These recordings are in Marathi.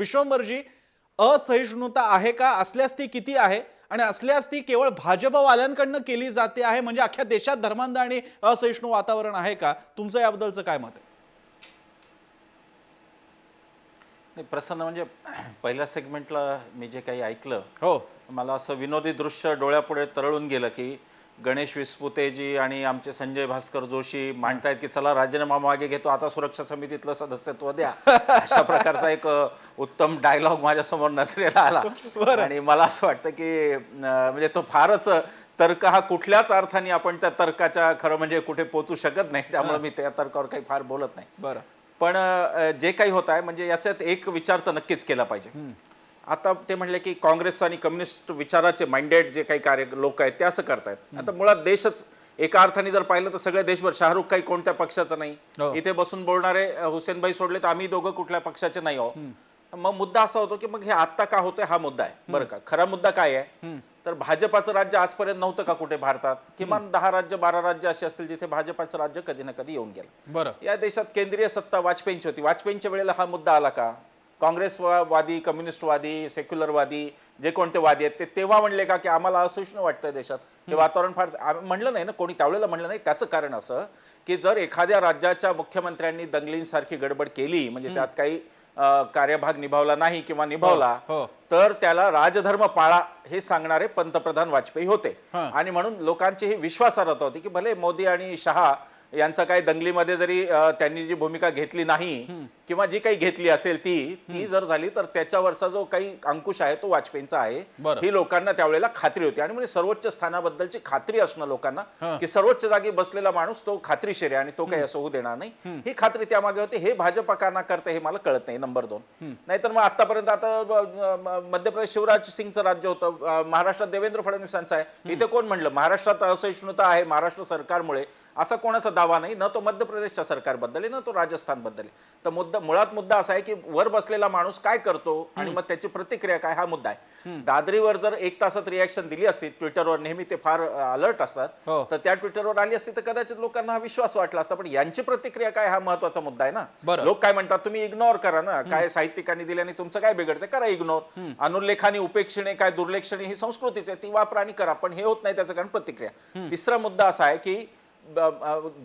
विश्वंभरजी, असहिष्णुता आहे का? असल्यास ती किती आहे? आणि असल्यास ती केवळ भाजपवाल्यांकडनं केली जाते आहे, म्हणजे अख्ख्या देशात धर्मांध आणि असहिष्णू वातावरण आहे का? तुमचं याबद्दलचं काय मत आहे? नाही, प्रसन्न म्हणजे पहिल्या सेगमेंटला मी जे काही ऐकलं, हो. मला असं विनोदी दृश्य डोळ्यापुढे तरळून गेलं की गणेश विसपुतेजी आणि आमचे संजय भास्कर जोशी मांडतायत की चला राजीनामा मागे घेतो, आता सुरक्षा समितीतलं सदस्यत्व द्या. अशा प्रकारचा एक उत्तम डायलॉग माझ्यासमोर नजरेला आला. आणि मला असं वाटतं की म्हणजे तो फारच तर्क हा कुठल्याच अर्थाने आपण त्या तर्काच्या खरं म्हणजे कुठे पोचू शकत नाही, त्यामुळे मी त्या तर्कावर काही फार बोलत नाही. बरं. पण जे काही होत आहे म्हणजे याच्यात एक विचार तर नक्कीच केला पाहिजे. आता ते म्हणले की काँग्रेस आणि कम्युनिस्ट विचाराचे माइंडेड जे काही कार्य लोक आहेत ते असं करतायत. आता मुळात देशच एका अर्थाने जर पाहिलं तर सगळे देशभर शाहरुख काही कोणत्या पक्षाचा नाही, इथे बसून बोलणारे हुसेनभाई सोडले तर आम्ही दोघं कुठल्या पक्षाचे नाही आहोत. मग मुद्दा असा होतो की मग हे आत्ता का होतंय हा मुद्दा आहे. बरं का, खरा मुद्दा काय आहे तर भाजपाचं राज्य आजपर्यंत नव्हतं का कुठे भारतात? किमान 10 राज्य 12 राज्य अशी असतील जिथे भाजपाचं राज्य कधी ना कधी येऊन गेलं. बरं. या देशात केंद्रीय सत्ता वाजपेयींची होती. वाजपेयींच्या वेळेला हा मुद्दा आला का? काँग्रेसवादी, कम्युनिस्टवादी, सेक्युलरवादी जे कोणते वादी आहेत ते तेव्हा म्हणले का की आम्हाला असहिष्णू वाटतंय देशात, हे वातावरण फार म्हणलं नाही ना कोणी, त्यावेळेला म्हणलं नाही. त्याचं कारण असं की जर एखाद्या राज्याच्या मुख्यमंत्र्यांनी दंगलींसारखी गडबड केली, म्हणजे त्यात काही कार्यभाग निभावला नाही किंवा निभावला, तर त्याला राजधर्म पाळा हे सांगणारे पंतप्रधान वाजपेयी होते. आणि म्हणून लोकांची ही विश्वासार्हता होती की भले मोदी आणि शहा यांचा काही दंगलीमध्ये जरी त्यांनी जी भूमिका घेतली नाही किंवा जी काही घेतली असेल ती जर झाली तर त्याच्यावरचा जो काही अंकुश आहे तो वाजपेयींचा आहे, ही लोकांना त्यावेळेला खात्री होती. आणि म्हणजे सर्वोच्च स्थानाबद्दलची खात्री असणं लोकांना की सर्वोच्च जागी बसलेला माणूस तो खात्रीशीर आहे आणि तो काही असं होऊ देणार नाही, ही खात्री त्यामागे होती. हे भाजपा का ना करते हे मला कळत नाही. नंबर 2, नाहीतर मग आतापर्यंत आता मध्य प्रदेश शिवराज सिंगचं राज्य होतं, महाराष्ट्रात देवेंद्र फडणवीसांचं आहे. इथे कोण म्हणलं महाराष्ट्रात असहिष्णुता आहे महाराष्ट्र सरकारमुळे? असा कोणाचा दावा नाही, न तो मध्य प्रदेशच्या सरकारबद्दल आहे, न तो राजस्थानबद्दल आहे. तर मुळात मुद्दा असा आहे की वर बसलेला माणूस काय करतो आणि मग त्याची प्रतिक्रिया काय, हा मुद्दा आहे. दादरीवर जर 1 तासात रिॲक्शन दिली असती, ट्विटरवर नेहमी ते फार अलर्ट असतात, तर त्या ट्विटरवर आली असती तर कदाचित लोकांना हा विश्वास वाटला असता. पण यांची प्रतिक्रिया काय हा महत्वाचा मुद्दा आहे ना. लोक काय म्हणतात, तुम्ही इग्नोर करा ना, काय साहित्यिकांनी दिल्याने तुमचं काय बिघडते, करा इग्नोर. अनुल्लेखाने उपेक्षणे काय दुर्लेक्षणे ही संस्कृतीच आहे, ती वापरा आणि करा. पण हे होत नाही, त्याचं कारण प्रतिक्रिया. तिसरा मुद्दा असा आहे की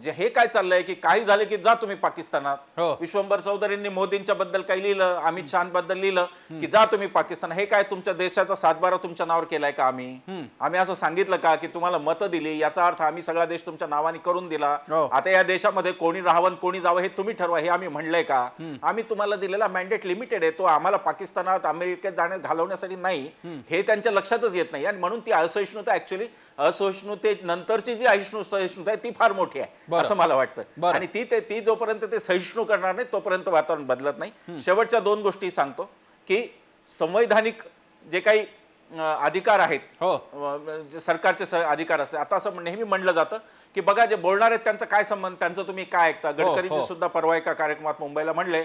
हे काय चाललंय की काही झालं की जा तुम्ही पाकिस्तानात. विश्वंभर चौधरींनी मोदींच्या बद्दल काही लिहिलं, अमित शहा बद्दल लिहिलं की जा तुम्ही पाकिस्तान. हे काय तुमच्या देशाचा 7-12 तुमच्या नावावर केलाय का? आम्ही असं सांगितलं का की तुम्हाला मतं दिली, याचा अर्थ आम्ही सगळा देश तुमच्या नावाने करून दिला, आता या देशामध्ये कोणी राहावं कोणी जावं हे तुम्ही ठरवा, हे आम्ही म्हणलंय का? आम्ही तुम्हाला दिलेला मॅन्डेट लिमिटेड आहे, तो आम्हाला पाकिस्तानात अमेरिकेत घालवण्यासाठी नाही, हे त्यांच्या लक्षातच येत नाही. आणि म्हणून ती असहिष्णुता ऍक्च्युअली असहिष्णुते नंतरची जी असहिष्णुता आहे ती फार मोठी आहे असं मला वाटतं. आणि ती जोपर्यंत ते सहिष्णू करणार नाही तोपर्यंत वातावरण बदलत नाही. शेवटच्या 2 गोष्टी सांगतो की संवैधानिक जे काही अधिकार आहेत, सरकारचे अधिकार असतात. आता असं नेहमी म्हणलं जातं की बघा जे बोलणार आहेत त्यांचा काय संबंध, त्यांचं तुम्ही काय ऐकता? गडकरीजी सुद्धा परवा एका कार्यक्रमात मुंबईला म्हणले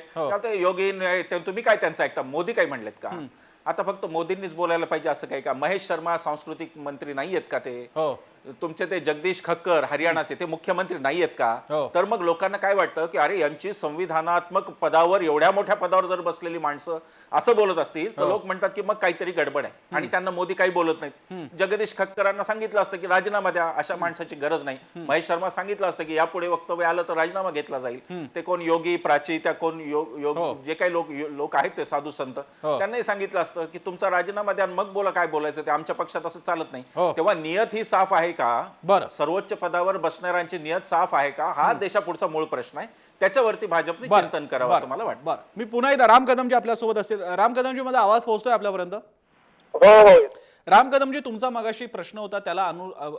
योगी तुम्ही काय त्यांचं ऐकता, मोदी काय म्हणलेत का? आता फक्त मोदींनीच बोलायला पाहिजे असं काही का? महेश शर्मा सांस्कृतिक मंत्री नाही आहेत का? ते तुमचे ते जगदीश खक्कर हरियाणाचे ते मुख्यमंत्री नाही आहेत का? तर मग लोकांना काय वाटतं की अरे यांची संविधानात्मक पदावर, एवढ्या मोठ्या पदावर जर बसलेली माणसं असं बोलत असतील तर लोक म्हणतात की मग काहीतरी गडबड आहे आणि त्यांना मोदी काही बोलत नाहीत. जगदीश खक्करांना सांगितलं असतं की राजीनामा द्या, अशा माणसाची गरज नाही. महेश शर्मा सांगितलं असतं की यापुढे वक्तव्य आलं तर राजीनामा घेतला जाईल. ते कोण योगी प्राची, त्या कोण जे काही लोक आहेत ते साधू संत, त्यांनाही सांगितलं असतं की तुमचा राजीनामा द्या मग बोला काय बोलायचं ते, आमच्या पक्षात असं चालत नाही. तेव्हा नियत ही साफ आहे का? सर्वोच्च पदावर बसणाऱ्यांची नियत साफ आहे का? हा देशापुढचा मूळ प्रश्न आहे. त्याच्यावरती भाजपने चिंतन करावं असं मला वाटतं. मी पुन्हा एकदा राम कदमजी आपल्या सोबत असतील. राम कदमजी, माझा आवाज पोहोचतोय आपल्यापर्यंत? हो. राम कदमजी, तुमचा मगाशी प्रश्न होता, त्याला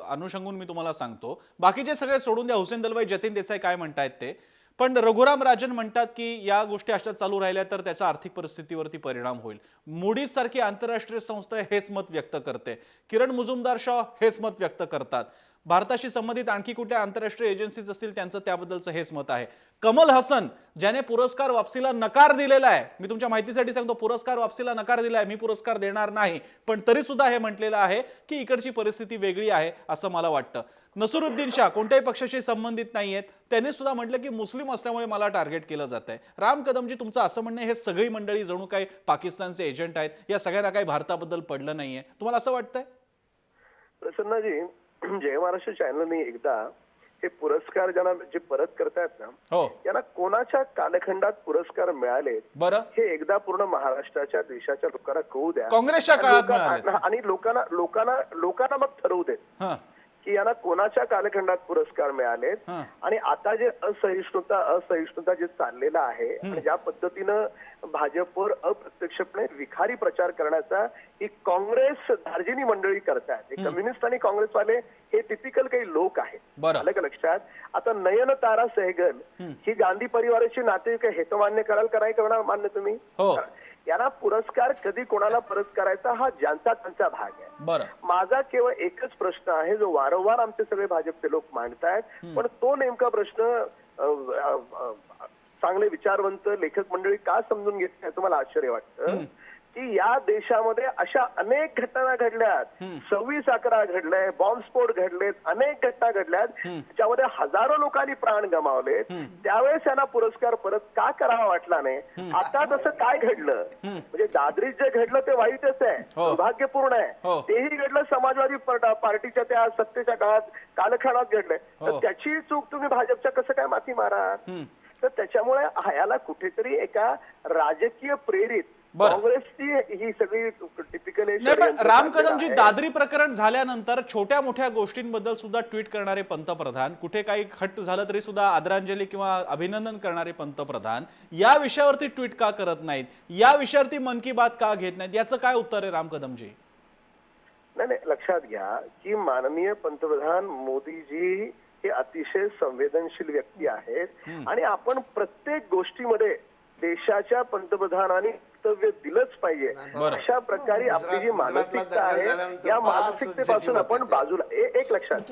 अनुषंगून मी तुम्हाला सांगतो. बाकीचे सगळे सोडून द्या, हुसेन दलवाई, जतीन देसाई काय म्हणतायत ते. पण रघुराम राजन म्हणतात की या गोष्टी अशा चालू राहिल्या तर त्याचा आर्थिक परिस्थितीवरती परिणाम होईल. मूडीज सारखी आंतरराष्ट्रीय संस्था हेच मत व्यक्त करते. किरण मुजुमदार शॉ हेच मत व्यक्त करतात. भारताशी संबंधित आणखी कुठे आंतरराष्ट्रीय एजन्सीज असतील त्यांचं त्याबद्दलचं हेच मत आहे. कमल हसन ज्याने पुरस्कार वापसीला नकार दिलेला आहे, मी तुमच्या माहितीसाठी सांगतो, पुरस्कार वापसीला नकार दिला आहे, मी पुरस्कार देणार नाही, पण तरी सुद्धा हे म्हटलेलं आहे की इकडची परिस्थिती वेगळी आहे असं मला वाटतं. नसरुद्दीन शाह कोणत्याही पक्षाशी संबंधित नाहीयेत, त्यांनी सुद्धा म्हटलं की मुस्लिम असल्यामुळे मला टार्गेट केलं जात आहे. राम कदमजी, तुमचं असं म्हणणं आहे हे सगळी मंडळी जणू काही पाकिस्तानचे एजंट आहेत, या सगळ्यांना काही भारताबद्दल पडलं नाहीये, तुम्हाला असं वाटतंय? प्रसन्नाजी, जय महाराष्ट्र चॅनलने एकदा हे पुरस्कार ज्यांना जे परत करतायत ना, हो, यांना कोणाच्या कालखंडात पुरस्कार मिळाले बरं, हे एकदा पूर्ण महाराष्ट्राच्या देशाच्या लोकांना कळू द्या. काँग्रेसच्या काळात मिळाले आणि लोकांना मग ठरवू देत हां की यांना कोणाच्या कालखंडात पुरस्कार मिळालेत. हां आणि आता जे असहिष्णुता जे चाललेलं आहे आणि ज्या पद्धतीनं भाजपवर अप्रत्यक्षपणे विखारी प्रचार करण्याचा ही काँग्रेस धार्जिनी मंडळी करतात. हे कम्युनिस्ट आणि काँग्रेसवाले हे टिपिकल काही लोक आहेत. बरं. आलं का लक्षात? आता नयनतारा सहगल ही गांधी परिवाराची नातेवाईक आहे, हे तर मान्य कराल का नाही करणार मान्य तुम्ही? हो. यांना पुरस्कार कधी कोणाला परत करायचा हा ज्यांचा त्यांचा भाग आहे. बरं, माझा केवळ एकच प्रश्न आहे जो वारंवार आमचे सगळे भाजपचे लोक मांडतायत, पण तो नेमका प्रश्न चांगले विचारवंत लेखक मंडळी का समजून घेत नाही तुम्हाला आश्चर्य वाटतं की या देशामध्ये अशा अनेक घटना घडल्यात, 26/11 घडलंय, बॉम्बस्फोट घडलेत, अनेक घटना घडल्यात त्याच्यामध्ये हजारो लोकांनी प्राण गमावले. त्यावेळेस त्यांना पुरस्कार परत का करावा वाटला नाही? आता तसं काय घडलं? म्हणजे दादरीत जे घडलं ते वाईटच आहे, हो. दुर्भाग्यपूर्ण हो. आहे. तेही घडलं समाजवादी पार्टीच्या त्या सत्तेच्या काळात कालखंडात घडलंय. तर त्याची चूक तुम्ही भाजपच्या कसं काय माथी मारा? तर त्याच्यामुळे याला कुठेतरी एका राजकीय प्रेरित काँग्रेसची ही सगळी टिपिकल. नाही, पण राम कदमजी, दादरी प्रकरण झाल्यानंतर छोट्या मोठ्या गोष्टींबद्दल सुद्धा ट्विट करणारे पंतप्रधान, कुठे काही खट्ट झालं तरी सुद्धा आदरांजली किंवा अभिनंदन करणारे पंतप्रधान या विषयावरती ट्विट का करत नाहीत, या विषयावरती मन की बात का घेत नाहीत, याचं काय उत्तर आहे राम कदमजी? नाही, लक्षात घ्या की माननीय पंतप्रधान मोदीजी हे अतिशय संवेदनशील व्यक्ती आहेत आणि आपण प्रत्येक गोष्टीमध्ये देशाच्या पंतप्रधानांनी वक्तव्य दिलंच पाहिजे. अशा प्रकारे आपली जी मानसिकता आहे या मानसिकतेपासून आपण बाजूला एक लक्षात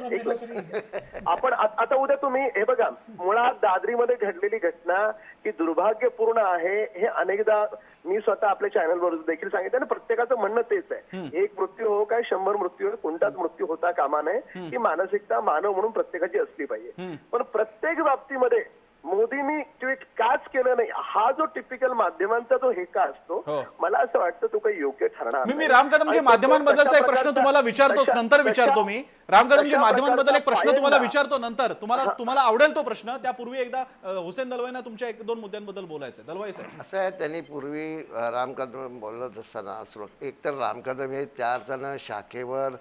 आपण आता उद्या तुम्ही हे बघा, मुळात दादरीमध्ये घडलेली घटना ही दुर्भाग्यपूर्ण आहे हे अनेकदा मी स्वतः आपल्या चॅनलवर देखील सांगितलं आणि प्रत्येकाचं म्हणणं तेच आहे. एक मृत्यू हो काय 100 मृत्यू हो, कोणताच मृत्यू होता कामा नये. ही मानसिकता मानव म्हणून प्रत्येकाची असली पाहिजे. पण प्रत्येक बाबतीमध्ये मोदींनी ट्विट काच केलं नाही हा जो टिपिकल माध्यमांचा जो हेका असतो, मला असं वाटतं तो काही योग्य ठरणार. मी राम कदमजी माध्यमांबद्दलचा एक प्रश्न तुम्हाला विचारतोच, नंतर विचारतो. मी राम कदमजी माध्यमांबद्दल एक प्रश्न तुम्हाला विचारतो नंतर, तुम्हाला आवडेल तो प्रश्न. त्यापूर्वी एकदा हुसेन दलवाईंना तुमच्या 1-2 मुद्द्यांबद्दल बोलायचं आहे. दलवाई साहेब, असं आहे, त्यांनी पूर्वी राम कदम बोलत असताना एक तर राम कदम हे त्या अर्थानं शाखेवर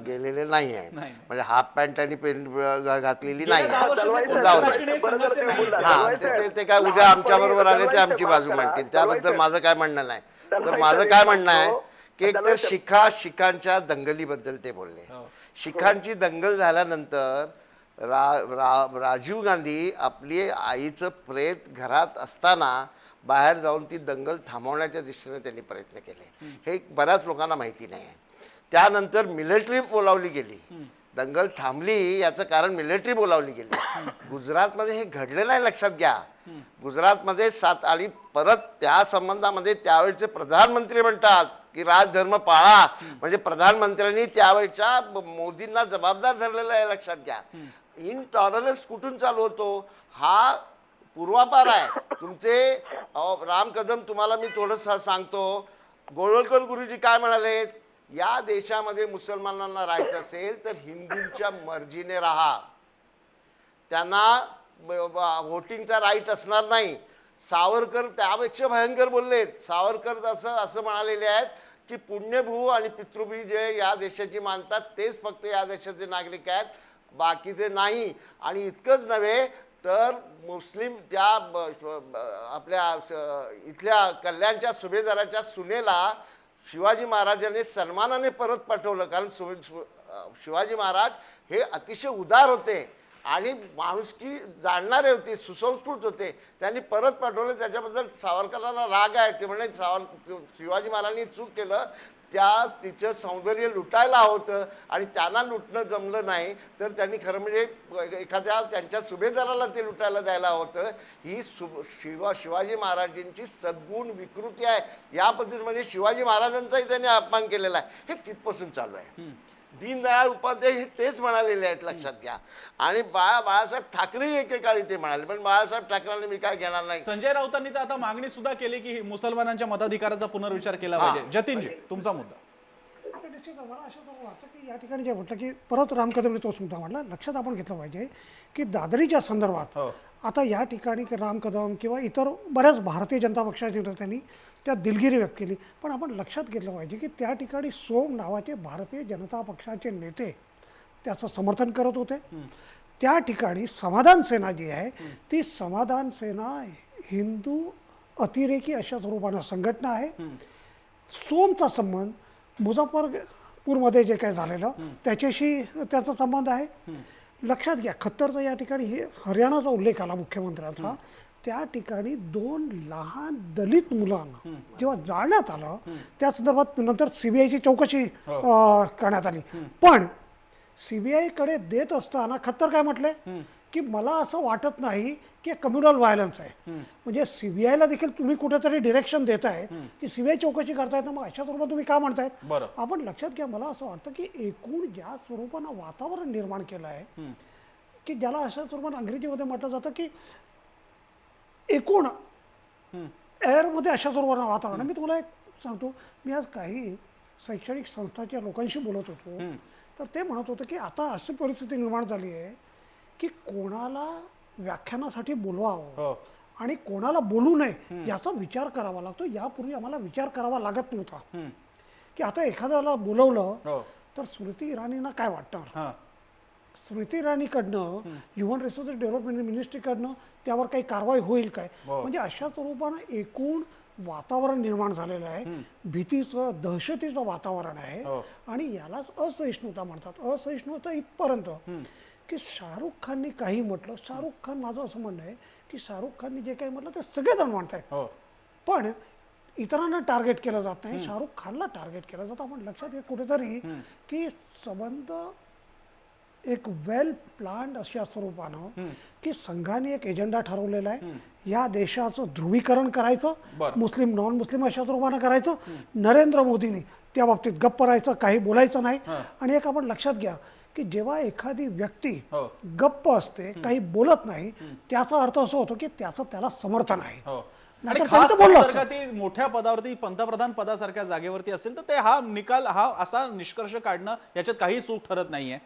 गेलेले नाही आहे, म्हणजे हाफ पॅन्ट त्यांनी घातलेली नाही. हा, ते काय उद्या आमच्या बरोबर आले ते आमची बाजू मांडतील, त्याबद्दल माझं काय म्हणणं नाही. तर माझं काय म्हणणं आहे की एक तर शिखांच्या दंगलीबद्दल ते बोलले. शिखांची दंगल झाल्यानंतर राजीव गांधी आपली आईचं प्रेत घरात असताना बाहेर जाऊन ती दंगल थांबवण्याच्या दिशेने त्यांनी प्रयत्न केले, हे बऱ्याच लोकांना माहिती नाही आहे. त्यानंतर मिलिटरी बोलावली गेली, दंगल थांबली याचं कारण मिलिटरी बोलावली गेली. गुजरातमध्ये हे घडलं नाही, लक्षात घ्या. गुजरातमध्ये आणि परत त्या संबंधामध्ये त्यावेळचे प्रधानमंत्री म्हणतात की राजधर्म पाळा, म्हणजे प्रधानमंत्र्यांनी त्यावेळच्या मोदींना जबाबदार धरलेला आहे, लक्षात घ्या. इनटॉलरन्स कुठून चालू होतो हा पूर्वापार आहे तुमचे. राम कदम, तुम्हाला मी थोडंसं सांगतो, गोळवलकर गुरुजी काय म्हणाले, या देशामध्ये मुसलमानांना राहायचं असेल तर हिंदूंच्या मर्जीने राहा, त्यांना व्होटिंगचा राईट असणार नाही. सावरकर त्यापेक्षा भयंकर बोललेत. सावरकर असं म्हणालेले आहेत की पुण्यभू आणि पितृभू जे या देशाची मानतात तेच फक्त या देशाचे नागरिक आहेत, बाकीचे नाही. आणि इतकंच नव्हे तर मुस्लिम त्या आपल्या इथल्या कल्याणच्या सुभेदाराच्या सुनेला शिवाजी महाराजांनी सन्मानाने परत पाठवलं, कारण शिवाजी महाराज हे अतिशय उदार होते आणि माणुसकी जाणणारे होते, सुसंस्कृत होते, त्यांनी परत पाठवलं. त्याच्याबद्दल सावरकरांना राग आहे. ते म्हणजे शिवाजी महाराजांनी चूक केलं, तिचं सौंदर्य लुटायला होतं आणि त्यांना लुटणं जमलं नाही, तर त्यांनी खरं म्हणजे एखाद्या त्यांच्या सुभेदाराला ते लुटायला द्यायला होतं. ही शिवाजी महाराजांची सद्गुण विकृती आहे. या पद्धतीने म्हणजे शिवाजी महाराजांचाही त्यांनी अपमान केलेला आहे. हे तिथपासून चालू आहे. दीनदयाळ उपाध्याय हे तेच म्हणालेले आहेत, लक्षात घ्या. आणि बाळासाहेब ठाकरे एकेकाळी ते म्हणाले, पण बाळासाहेब ठाकरेंना मी काय घेणार नाही. संजय राऊतांनी तर आता मागणी सुद्धा केली की मुसलमानांच्या मताधिकाराचा पुनर्विचार केला पाहिजे. जतीनजी, तुमचा मुद्दा. निश्चित मला असं वाटतं की या ठिकाणी जे म्हटलं की परत राम कदमने तोच मुद्दा म्हटला. लक्षात आपण घेतलं पाहिजे की दादरीच्या संदर्भात आता या ठिकाणी राम कदम किंवा इतर बऱ्याच भारतीय जनता पक्षाच्या नेत्यांनी त्यात दिलगिरी व्यक्त केली. पण आपण लक्षात घेतलं पाहिजे की त्या ठिकाणी सोम नावाचे भारतीय जनता पक्षाचे नेते त्याचं समर्थन करत होते. त्या ठिकाणी समाधान सेना जी आहे ती समाधान सेना हिंदू अतिरेकी अशा स्वरूपानं संघटना आहे. सोमचा संबंध मुझफ्फरपूरमध्ये जे काय झालेलं त्याच्याशी त्याचा संबंध आहे. लक्षात घ्या, खत्तरचा या ठिकाणी हे हरियाणाचा उल्लेख आला मुख्यमंत्र्यांचा. त्या ठिकाणी 2 लहान दलित मुलांना जेव्हा जाळण्यात आलं त्या संदर्भात नंतर सीबीआयची चौकशी करण्यात आली. पण सीबीआय कडे देत असताना खत्तर काय म्हटले की मला असं वाटत नाही की कम्युनल व्हायलन्स आहे. म्हणजे सीबीआयला देखील तुम्ही कुठेतरी डिरेक्शन देताय की सीबीआय चौकशी करतायत ना, मग अशा स्वरूपात तुम्ही काय म्हणतायत. आपण लक्षात घ्या, मला असं वाटतं की एकूण ज्या स्वरूपानं वातावरण निर्माण केलं आहे की ज्याला अशा स्वरूपानं अंग्रेजीमध्ये म्हटलं जातं की एकूण एअरमध्ये अशा स्वरूपानं वातावरण. मी तुम्हाला एक सांगतो, मी आज काही शैक्षणिक संस्थाच्या लोकांशी बोलत होतो, तर ते म्हणत होतं की आता अशी परिस्थिती निर्माण झाली आहे की कोणाला व्याख्यानासाठी बोलवावं आणि कोणाला बोलू नये याचा विचार करावा लागतो. यापूर्वी आम्हाला विचार करावा लागत नव्हता की आता एखाद्याला बोलवलं तर स्मृती इराणींना काय वाटतं. स्मृती इराणीकडनं ह्युमन रिसोर्सेस डेव्हलपमेंट मिनिस्ट्रीकडनं त्यावर काही कारवाई होईल काय. म्हणजे अशा स्वरूपानं एकूण वातावरण निर्माण झालेलं आहे. भीतीचं, दहशतीचं वातावरण आहे आणि यालाच असहिष्णुता म्हणतात. असहिष्णुता इथपर्यंत की शाहरुख खाननी काही म्हटलं, शाहरुख खान, माझं असं म्हणणं आहे की शाहरुख खाननी जे काही म्हटलं ते सगळेजण म्हणतायत, पण इतरांना टार्गेट केलं जात नाही, शाहरुख खानला टार्गेट केलं जातं. आपण लक्षात घ्या कुठेतरी की संबंध एक वेल प्लॅन्ड अशा स्वरूपानं की संघाने एक एजेंडा ठरवलेला आहे. या देशाचं ध्रुवीकरण करायचं, मुस्लिम नॉन मुस्लिम अशा स्वरूपानं करायचं. नरेंद्र मोदींनी त्या बाबतीत गप्प राहायचं, काही बोलायचं नाही. आणि एक आपण लक्षात घ्या की जेव्हा एखादी व्यक्ती गप्प असते, काही बोलत नाही, त्याचा अर्थ असं होतो की त्याचं त्याला समर्थन आहे. आणि खास करून जर का ती मोठ्या पदावरती, पंतप्रधान पदासारख्या जागेवरती असेल तर ते हा निकाल, हा असा निष्कर्ष काढणं याच्यात काही चूक ठरत नाहीये.